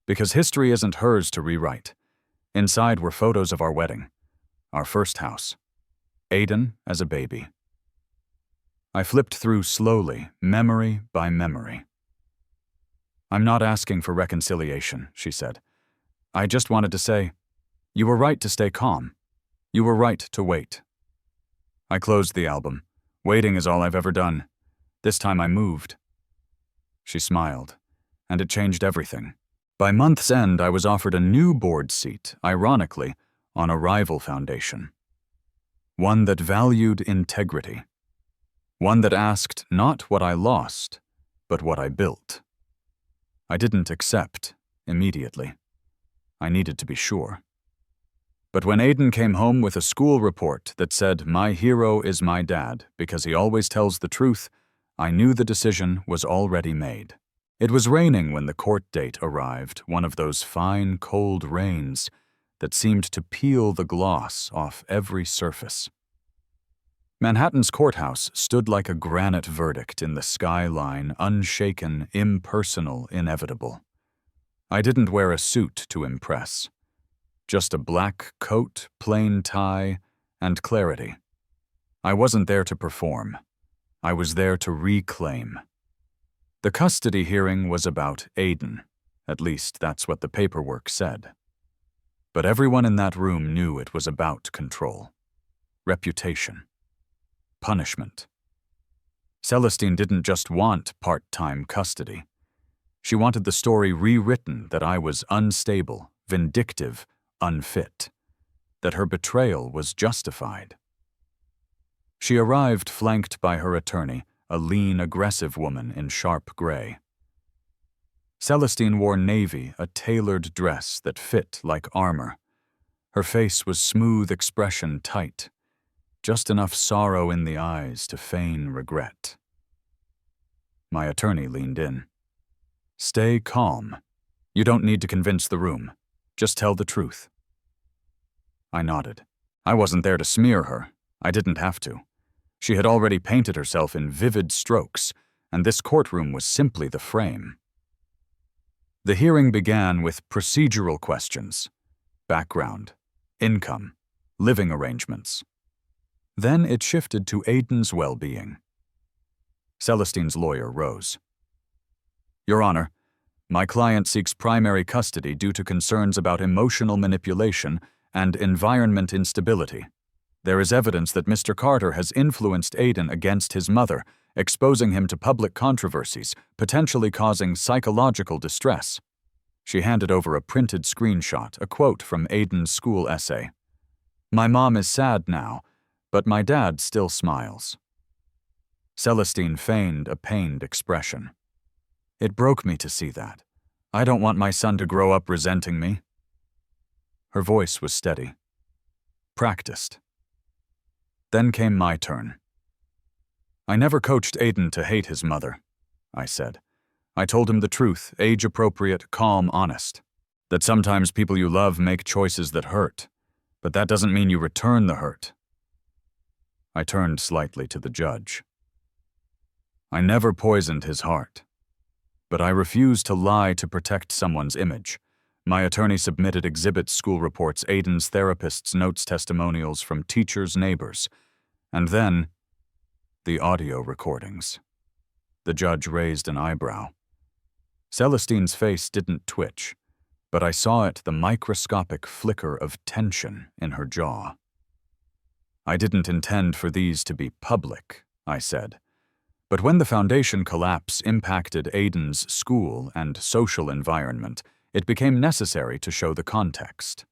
because history isn't hers to rewrite. Inside were photos of our wedding, our first house, Aiden as a baby. I flipped through slowly, memory by memory. "I'm not asking for reconciliation," she said. "I just wanted to say, you were right to stay calm. You were right to wait." I closed the album. Waiting is all I've ever done. This time I moved. She smiled, and it changed everything. By month's end, I was offered a new board seat, ironically, on a rival foundation. One that valued integrity. One that asked not what I lost, but what I built. I didn't accept immediately. I needed to be sure. But when Aiden came home with a school report that said, "My hero is my dad because he always tells the truth," I knew the decision was already made. It was raining when the court date arrived, one of those fine, cold rains that seemed to peel the gloss off every surface. Manhattan's courthouse stood like a granite verdict in the skyline, unshaken, impersonal, inevitable. I didn't wear a suit to impress. Just a black coat, plain tie, and clarity. I wasn't there to perform. I was there to reclaim. The custody hearing was about Aiden. At least that's what the paperwork said. But everyone in that room knew it was about control. Reputation. Punishment. Celestine didn't just want part-time custody. She wanted the story rewritten that I was unstable, vindictive, unfit. That her betrayal was justified. She arrived flanked by her attorney, a lean, aggressive woman in sharp gray. Celestine wore navy, a tailored dress that fit like armor. Her face was smooth expression tight, just enough sorrow in the eyes to feign regret. My attorney leaned in. "Stay calm. You don't need to convince the room. Just tell the truth." I nodded. I wasn't there to smear her. I didn't have to. She had already painted herself in vivid strokes, and this courtroom was simply the frame. The hearing began with procedural questions: background, income, living arrangements. Then it shifted to Aiden's well-being. Celestine's lawyer rose. Your Honor, my client seeks primary custody due to concerns about emotional manipulation and environment instability. There is evidence that Mr. Carter has influenced Aiden against his mother, exposing him to public controversies, potentially causing psychological distress. She handed over a printed screenshot, a quote from Aiden's school essay. My mom is sad now, but my dad still smiles. Celestine feigned a pained expression. It broke me to see that. I don't want my son to grow up resenting me. Her voice was steady. Practiced. Then came my turn. I never coached Aiden to hate his mother, I said. I told him the truth, age-appropriate, calm, honest. That sometimes people you love make choices that hurt, but that doesn't mean you return the hurt. I turned slightly to the judge. I never poisoned his heart, but I refused to lie to protect someone's image. My attorney submitted exhibits, school reports, Aiden's therapist's notes, testimonials from teachers, neighbors, and then the audio recordings. The judge raised an eyebrow. Celestine's face didn't twitch, but I saw it, the microscopic flicker of tension in her jaw. I didn't intend for these to be public, I said. But when the foundation collapse impacted Aiden's school and social environment, it became necessary to show the context.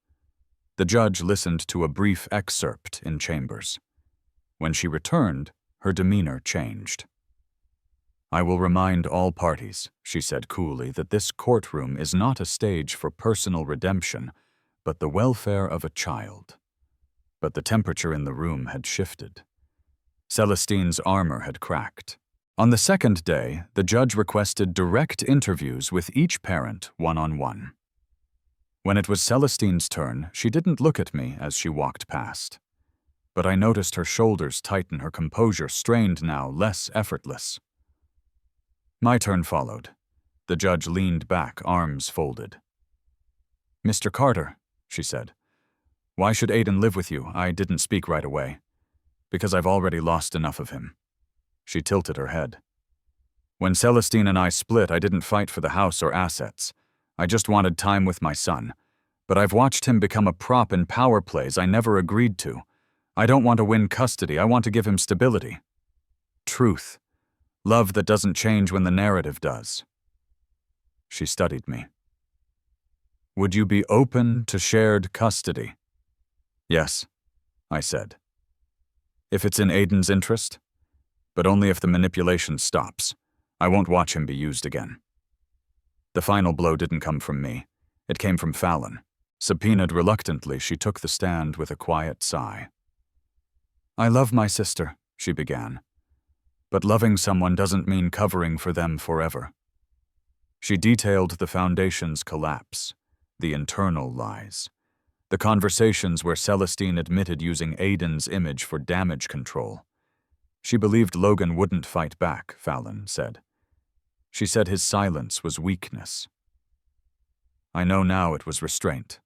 The judge listened to a brief excerpt in chambers. When she returned, her demeanor changed. I will remind all parties, she said coolly, that this courtroom is not a stage for personal redemption, but the welfare of a child. But the temperature in the room had shifted. Celestine's armor had cracked. On the second day, the judge requested direct interviews with each parent one-on-one. When it was Celestine's turn, she didn't look at me as she walked past. But I noticed her shoulders tighten, her composure strained now, less effortless. My turn followed. The judge leaned back, arms folded. Mr. Carter, she said, why should Aiden live with you? I didn't speak right away. Because I've already lost enough of him. She tilted her head. When Celestine and I split, I didn't fight for the house or assets. I just wanted time with my son. But I've watched him become a prop in power plays I never agreed to. I don't want to win custody, I want to give him stability. Truth. Love that doesn't change when the narrative does. She studied me. Would you be open to shared custody? Yes, I said. If it's in Aiden's interest? But only if the manipulation stops. I won't watch him be used again. The final blow didn't come from me. It came from Fallon. Subpoenaed reluctantly, she took the stand with a quiet sigh. I love my sister, she began. But loving someone doesn't mean covering for them forever. She detailed the foundation's collapse, the internal lies, the conversations where Celestine admitted using Aiden's image for damage control. She believed Logan wouldn't fight back, Fallon said. She said his silence was weakness. I know now it was restraint.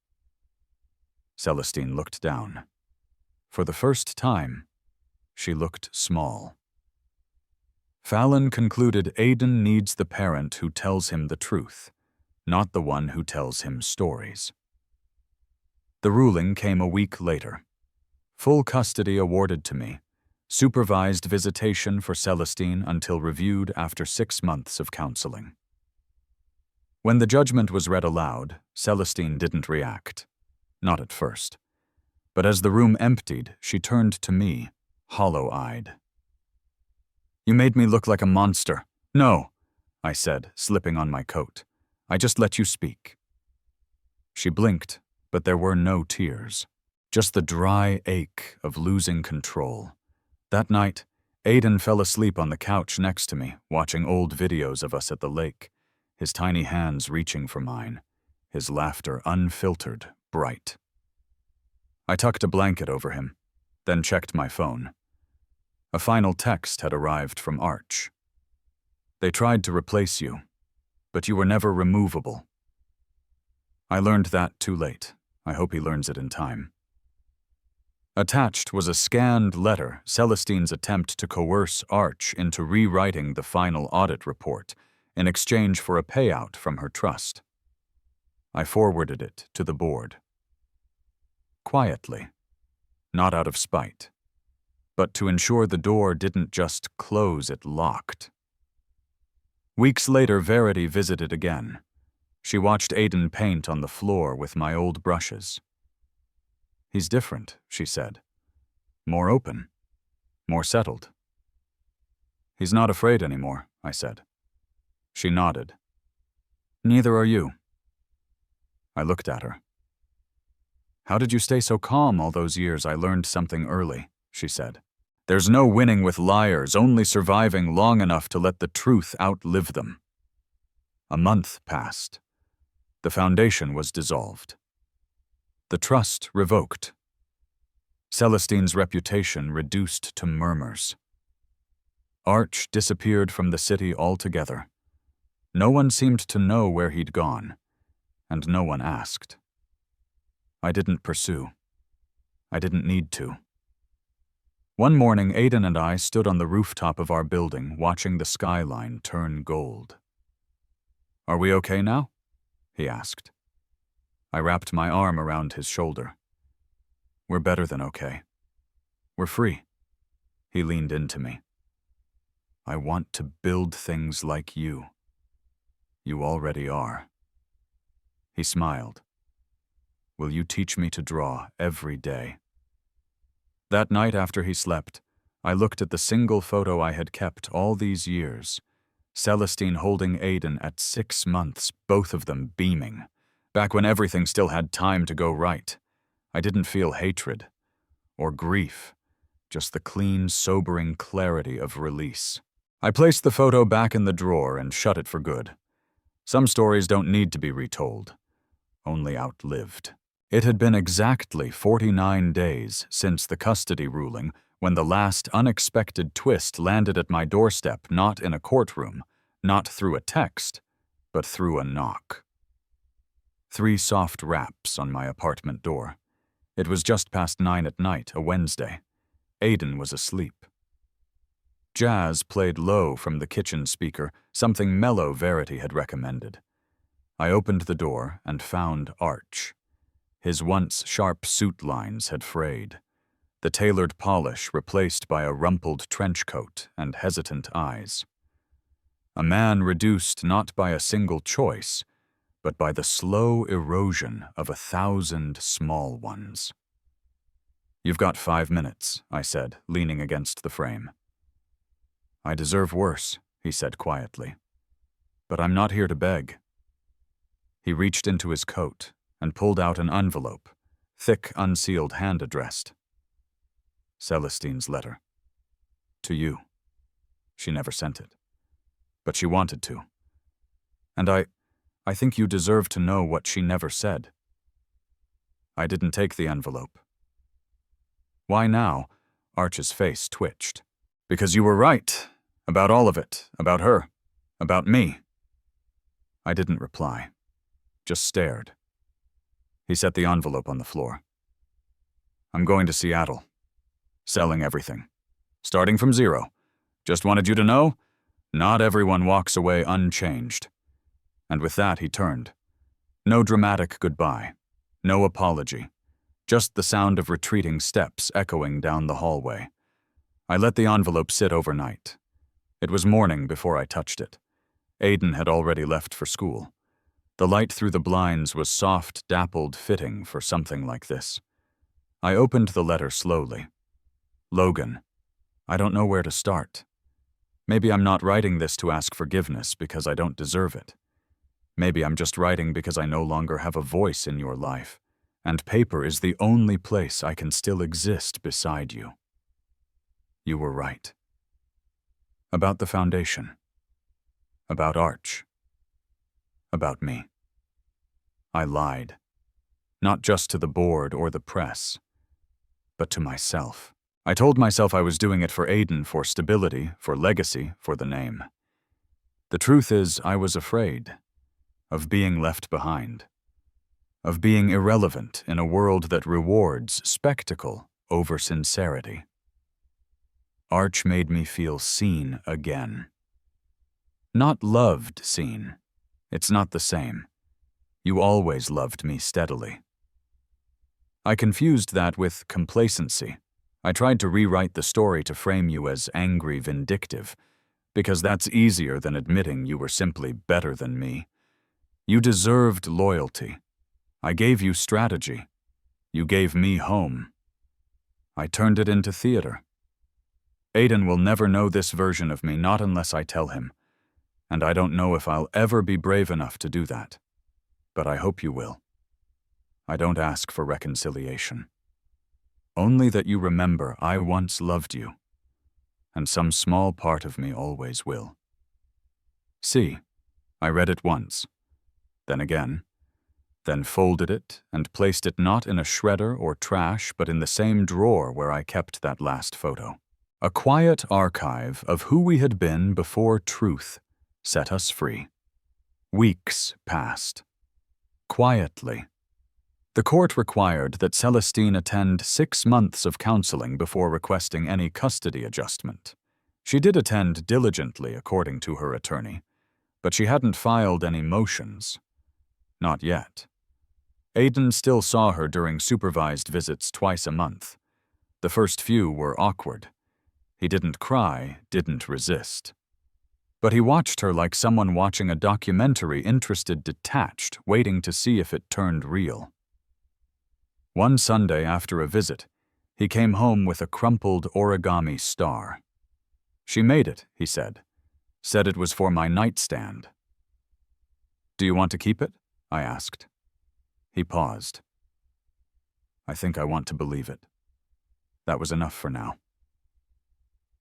Celestine looked down. For the first time, she looked small. Fallon concluded Aiden needs the parent who tells him the truth, not the one who tells him stories. The ruling came a week later. Full custody awarded to me. Supervised visitation for Celestine until reviewed after 6 months of counseling. When the judgment was read aloud, Celestine didn't react. Not at first. But as the room emptied, she turned to me, hollow-eyed. You made me look like a monster. No, I said, slipping on my coat. I just let you speak. She blinked, but there were no tears. Just the dry ache of losing control. That night, Aiden fell asleep on the couch next to me, watching old videos of us at the lake, his tiny hands reaching for mine, his laughter unfiltered, bright. I tucked a blanket over him, then checked my phone. A final text had arrived from Arch. They tried to replace you, but you were never removable. I learned that too late. I hope he learns it in time. Attached was a scanned letter, Celestine's attempt to coerce Arch into rewriting the final audit report in exchange for a payout from her trust. I forwarded it to the board. Quietly, not out of spite, but to ensure the door didn't just close, it locked. Weeks later, Verity visited again. She watched Aiden paint on the floor with my old brushes. "He's different," she said. "More open. More settled." "He's not afraid anymore," I said. She nodded. "Neither are you." I looked at her. "How did you stay so calm all those years? I learned something early," she said. "There's no winning with liars, only surviving long enough to let the truth outlive them." A month passed. The foundation was dissolved. The trust revoked. Celestine's reputation reduced to murmurs. Arch disappeared from the city altogether. No one seemed to know where he'd gone, and no one asked. I didn't pursue. I didn't need to. One morning, Aiden and I stood on the rooftop of our building, watching the skyline turn gold. "Are we okay now?" he asked. I wrapped my arm around his shoulder. "We're better than okay. We're free." He leaned into me. "I want to build things like you. You already are." He smiled. "Will you teach me to draw every day?" That night after he slept, I looked at the single photo I had kept all these years. Celestine holding Aiden at 6 months, both of them beaming. Back when everything still had time to go right. I didn't feel hatred or grief, just the clean, sobering clarity of release. I placed the photo back in the drawer and shut it for good. Some stories don't need to be retold, only outlived. It had been exactly 49 days since the custody ruling when the last unexpected twist landed at my doorstep, not in a courtroom, not through a text, but through a knock. 3 soft raps on my apartment door. It was just past 9 at night, a Wednesday. Aiden was asleep. Jazz played low from the kitchen speaker, something mellow Verity had recommended. I opened the door and found Arch. His once sharp suit lines had frayed, the tailored polish replaced by a rumpled trench coat and hesitant eyes. A man reduced not by a single choice, but by the slow erosion of 1,000 small ones. "You've got 5 minutes," I said, leaning against the frame. "I deserve worse," he said quietly. "But I'm not here to beg." He reached into his coat and pulled out an envelope, thick, unsealed, hand-addressed. Celestine's letter. "To you." She never sent it. But she wanted to. And I think you deserve to know what she never said. I didn't take the envelope. "Why now?" Arch's face twitched. "Because you were right. About all of it. About her. About me." I didn't reply. Just stared. He set the envelope on the floor. "I'm going to Seattle. Selling everything. Starting from zero. Just wanted you to know, not everyone walks away unchanged." And with that, he turned. No dramatic goodbye. No apology. Just the sound of retreating steps echoing down the hallway. I let the envelope sit overnight. It was morning before I touched it. Aiden had already left for school. The light through the blinds was soft, dappled, fitting for something like this. I opened the letter slowly. "Logan, I don't know where to start. Maybe I'm not writing this to ask forgiveness because I don't deserve it. Maybe I'm just writing because I no longer have a voice in your life, and paper is the only place I can still exist beside you. You were right. About the foundation. About Arch. About me. I lied. Not just to the board or the press, but to myself. I told myself I was doing it for Aiden, for stability, for legacy, for the name. The truth is, I was afraid of being left behind, of being irrelevant in a world that rewards spectacle over sincerity. Arch made me feel seen again. Not loved seen. It's not the same. You always loved me steadily. I confused that with complacency. I tried to rewrite the story to frame you as angry vindictive, because that's easier than admitting you were simply better than me. You deserved loyalty. I gave you strategy. You gave me home. I turned it into theater. Aiden will never know this version of me, not unless I tell him. And I don't know if I'll ever be brave enough to do that. But I hope you will. I don't ask for reconciliation. Only that you remember I once loved you, and some small part of me always will. See, I read it once, then again, then folded it and placed it not in a shredder or trash, but in the same drawer where I kept that last photo. A quiet archive of who we had been before truth set us free. Weeks passed. Quietly. The court required that Celestine attend 6 months of counseling before requesting any custody adjustment. She did attend diligently, according to her attorney, but she hadn't filed any motions. Not yet. Aiden still saw her during supervised visits twice a month. The first few were awkward. He didn't cry, didn't resist. But he watched her like someone watching a documentary, interested, detached, waiting to see if it turned real. One Sunday after a visit, he came home with a crumpled origami star. She made it, he said. Said it was for my nightstand. Do you want to keep it? I asked. He paused. I think I want to believe it. That was enough for now.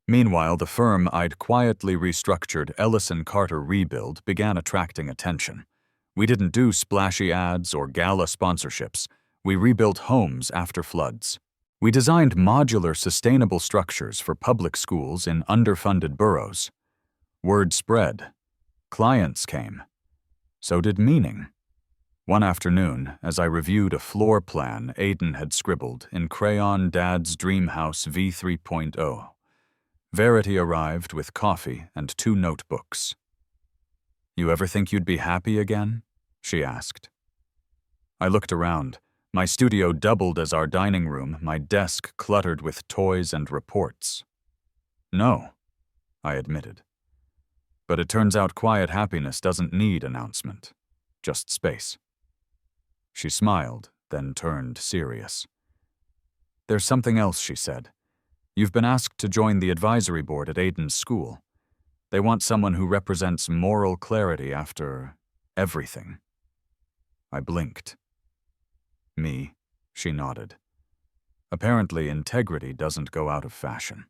Meanwhile, the firm I'd quietly restructured, Ellison Carter Rebuild, began attracting attention. We didn't do splashy ads or gala sponsorships. We rebuilt homes after floods. We designed modular, sustainable structures for public schools in underfunded boroughs. Word spread. Clients came. So did meaning. One afternoon, as I reviewed a floor plan Aiden had scribbled in crayon, Dad's Dream House V3.0, Verity arrived with coffee and 2 notebooks. You ever think you'd be happy again? She asked. I looked around. My studio doubled as our dining room, my desk cluttered with toys and reports. No, I admitted. But it turns out quiet happiness doesn't need announcement, just space. She smiled, then turned serious. There's something else, she said. You've been asked to join the advisory board at Aiden's school. They want someone who represents moral clarity after everything. I blinked. Me, she nodded. Apparently, integrity doesn't go out of fashion.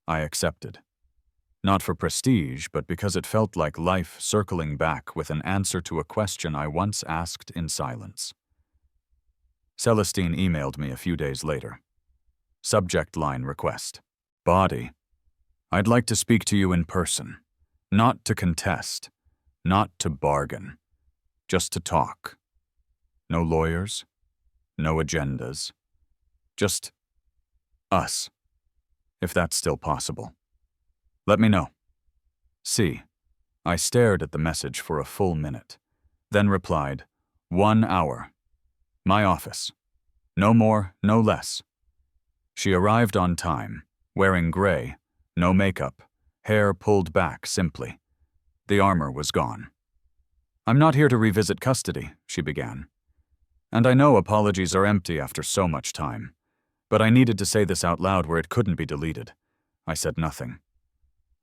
I accepted. Not for prestige, but because it felt like life circling back with an answer to a question I once asked in silence. Celestine emailed me a few days later. Subject line request. Body. I'd like to speak to you in person. Not to contest. Not to bargain. Just to talk. No lawyers. No agendas. Just us. If that's still possible. Let me know. See. I stared at the message for a full minute. Then replied, 1 hour. My office. No more, no less. She arrived on time, wearing gray, no makeup, hair pulled back simply. The armor was gone. I'm not here to revisit custody, she began. And I know apologies are empty after so much time. But I needed to say this out loud where it couldn't be deleted. I said nothing.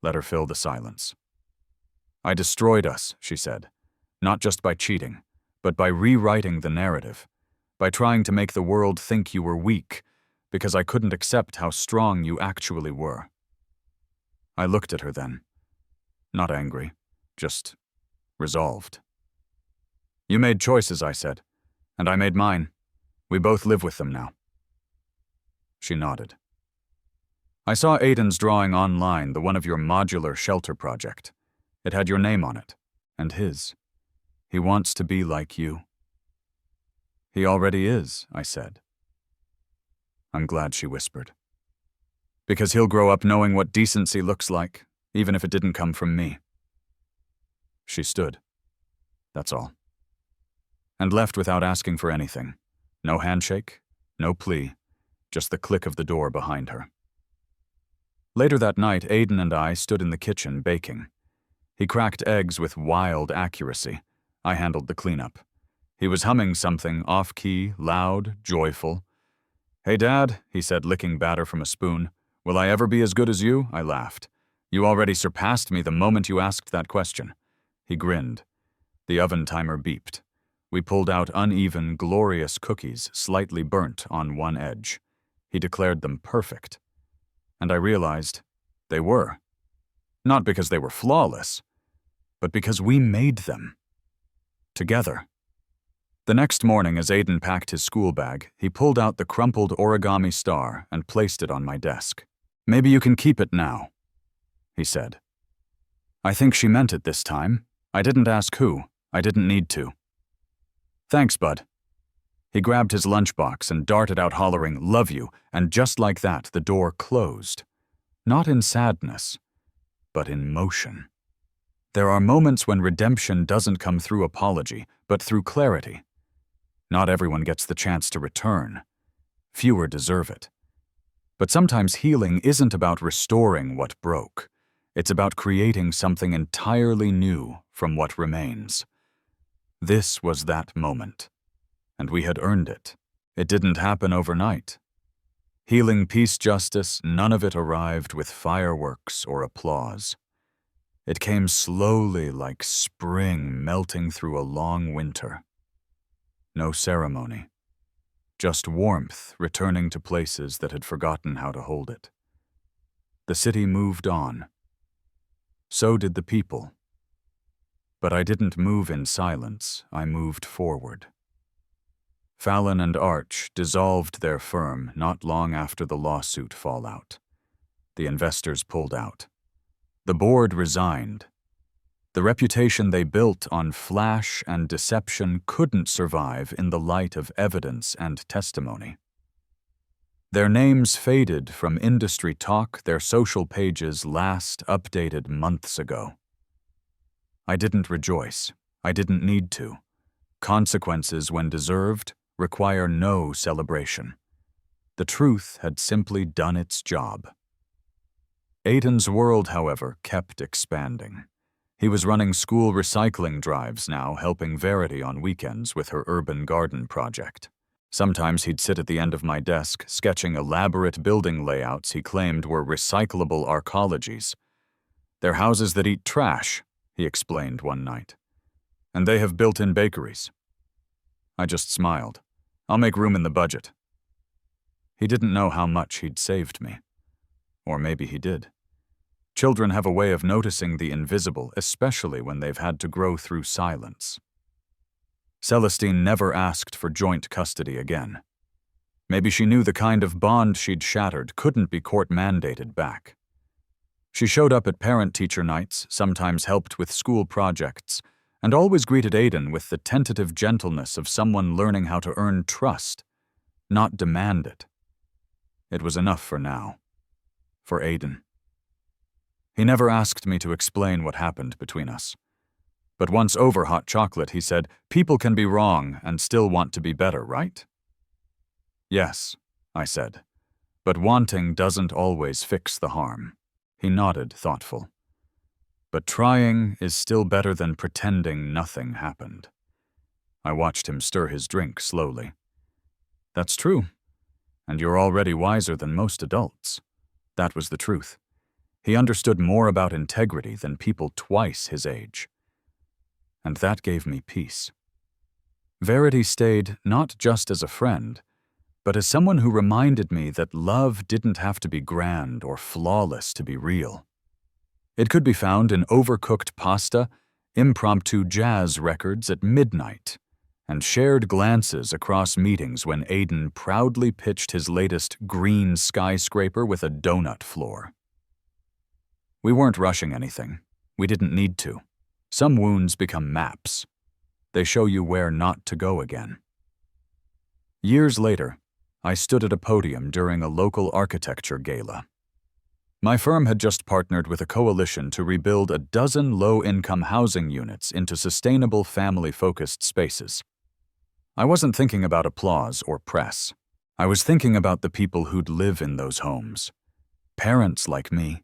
Let her fill the silence. I destroyed us, she said. Not just by cheating, but by rewriting the narrative. By trying to make the world think you were weak, because I couldn't accept how strong you actually were. I looked at her then. Not angry, just resolved. You made choices, I said, and I made mine. We both live with them now. She nodded. I saw Aiden's drawing online, the one of your modular shelter project. It had your name on it, and his. He wants to be like you. He already is, I said. I'm glad, she whispered. Because he'll grow up knowing what decency looks like, even if it didn't come from me. She stood. That's all. And left without asking for anything. No handshake, no plea, just the click of the door behind her. Later that night, Aiden and I stood in the kitchen baking. He cracked eggs with wild accuracy. I handled the cleanup. He was humming something off-key, loud, joyful. "Hey, Dad," he said, licking batter from a spoon. "Will I ever be as good as you?" I laughed. "You already surpassed me the moment you asked that question." He grinned. The oven timer beeped. We pulled out uneven, glorious cookies, slightly burnt on one edge. He declared them perfect. And I realized they were. Not because they were flawless, but because we made them. Together. The next morning, as Aiden packed his school bag, he pulled out the crumpled origami star and placed it on my desk. "Maybe you can keep it now," he said. I think she meant it this time. I didn't ask who. I didn't need to. "Thanks, bud." He grabbed his lunchbox and darted out hollering, "Love you," and just like that, the door closed. Not in sadness, but in motion. There are moments when redemption doesn't come through apology, but through clarity. Not everyone gets the chance to return. Fewer deserve it. But sometimes healing isn't about restoring what broke. It's about creating something entirely new from what remains. This was that moment. And we had earned it. It didn't happen overnight. Healing, peace, justice, none of it arrived with fireworks or applause. It came slowly like spring melting through a long winter. No ceremony. Just warmth returning to places that had forgotten how to hold it. The city moved on. So did the people. But I didn't move in silence, I moved forward. Fallon and Arch dissolved their firm not long after the lawsuit fallout. The investors pulled out. The board resigned. The reputation they built on flash and deception couldn't survive in the light of evidence and testimony. Their names faded from industry talk, their social pages last updated months ago. I didn't rejoice. I didn't need to. Consequences, when deserved, require no celebration. The truth had simply done its job. Aiden's world, however, kept expanding. He was running school recycling drives now, helping Verity on weekends with her urban garden project. Sometimes he'd sit at the end of my desk, sketching elaborate building layouts he claimed were recyclable arcologies. "They're houses that eat trash," he explained one night. "And they have built-in bakeries." I just smiled. "I'll make room in the budget." He didn't know how much he'd saved me. Or maybe he did. Children have a way of noticing the invisible, especially when they've had to grow through silence. Celestine never asked for joint custody again. Maybe she knew the kind of bond she'd shattered couldn't be court-mandated back. She showed up at parent-teacher nights, sometimes helped with school projects, and always greeted Aiden with the tentative gentleness of someone learning how to earn trust, not demand it. It was enough for now. For Aiden. He never asked me to explain what happened between us. But once over hot chocolate, he said, "People can be wrong and still want to be better, right?" "Yes," I said, "but wanting doesn't always fix the harm." He nodded, thoughtful. "But trying is still better than pretending nothing happened." I watched him stir his drink slowly. "That's true. And you're already wiser than most adults." That was the truth. He understood more about integrity than people twice his age. And that gave me peace. Verity stayed not just as a friend, but as someone who reminded me that love didn't have to be grand or flawless to be real. It could be found in overcooked pasta, impromptu jazz records at midnight, and shared glances across meetings when Aiden proudly pitched his latest green skyscraper with a donut floor. We weren't rushing anything. We didn't need to. Some wounds become maps. They show you where not to go again. Years later, I stood at a podium during a local architecture gala. My firm had just partnered with a coalition to rebuild 12 low-income housing units into sustainable family-focused spaces. I wasn't thinking about applause or press. I was thinking about the people who'd live in those homes. Parents like me,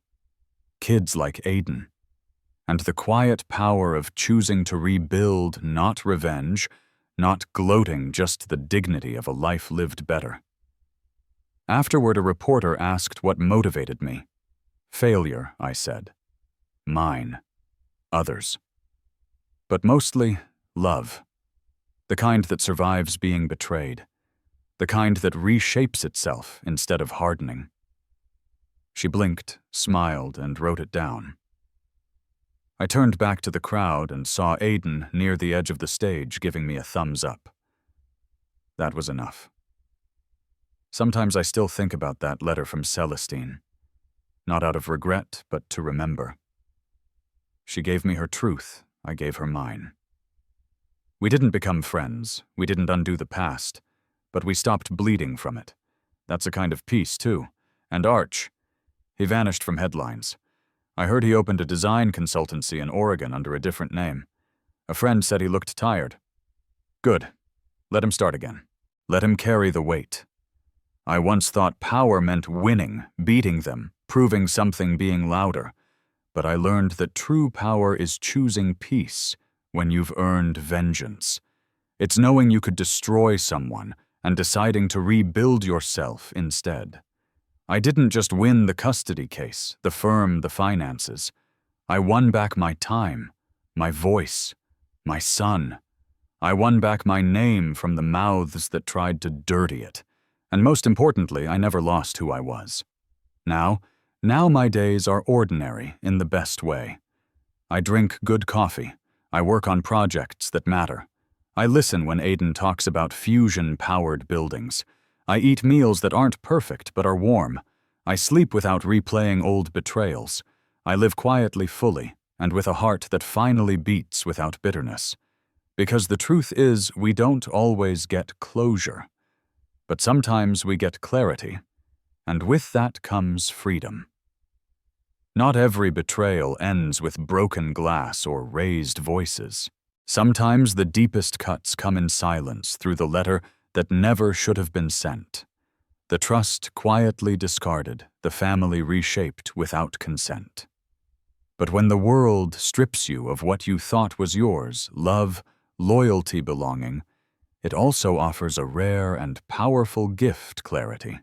kids like Aiden, and the quiet power of choosing to rebuild, not revenge, not gloating, just the dignity of a life lived better. Afterward, a reporter asked what motivated me. Failure, I said. Mine. Others. But mostly, love. The kind that survives being betrayed. The kind that reshapes itself instead of hardening. She blinked, smiled, and wrote it down. I turned back to the crowd and saw Aiden near the edge of the stage giving me a thumbs up. That was enough. Sometimes I still think about that letter from Celestine. Not out of regret, but to remember. She gave me her truth, I gave her mine. We didn't become friends, we didn't undo the past, but we stopped bleeding from it. That's a kind of peace, too. And Arch, he vanished from headlines. I heard he opened a design consultancy in Oregon under a different name. A friend said he looked tired. Good. Let him start again. Let him carry the weight. I once thought power meant winning, beating them, proving something, being louder. But I learned that true power is choosing peace when you've earned vengeance. It's knowing you could destroy someone and deciding to rebuild yourself instead. I didn't just win the custody case, the firm, the finances. I won back my time, my voice, my son. I won back my name from the mouths that tried to dirty it. And most importantly, I never lost who I was. Now my days are ordinary in the best way. I drink good coffee. I work on projects that matter. I listen when Aiden talks about fusion-powered buildings. I eat meals that aren't perfect but are warm. I sleep without replaying old betrayals. I live quietly, fully, and with a heart that finally beats without bitterness. Because the truth is, we don't always get closure. But sometimes we get clarity, and with that comes freedom. Not every betrayal ends with broken glass or raised voices. Sometimes the deepest cuts come in silence through the letter that never should have been sent. The trust quietly discarded, the family reshaped without consent. But when the world strips you of what you thought was yours, love, loyalty, belonging, it also offers a rare and powerful gift, clarity.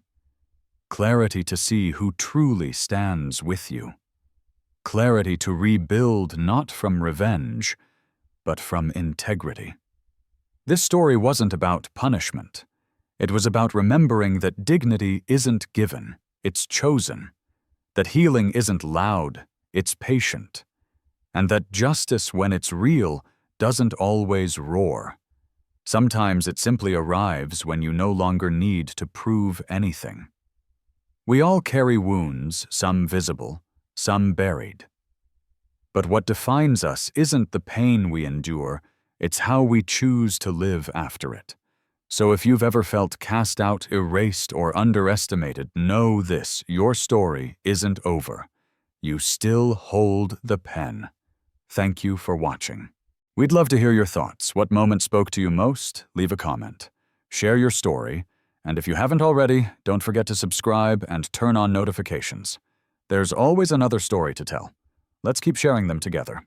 Clarity to see who truly stands with you. Clarity to rebuild not from revenge, but from integrity. This story wasn't about punishment. It was about remembering that dignity isn't given, it's chosen. That healing isn't loud, it's patient. And that justice, when it's real, doesn't always roar. Sometimes it simply arrives when you no longer need to prove anything. We all carry wounds, some visible, some buried. But what defines us isn't the pain we endure, it's how we choose to live after it. So if you've ever felt cast out, erased, or underestimated, know this: your story isn't over. You still hold the pen. Thank you for watching. We'd love to hear your thoughts. What moment spoke to you most? Leave a comment. Share your story. And if you haven't already, don't forget to subscribe and turn on notifications. There's always another story to tell. Let's keep sharing them together.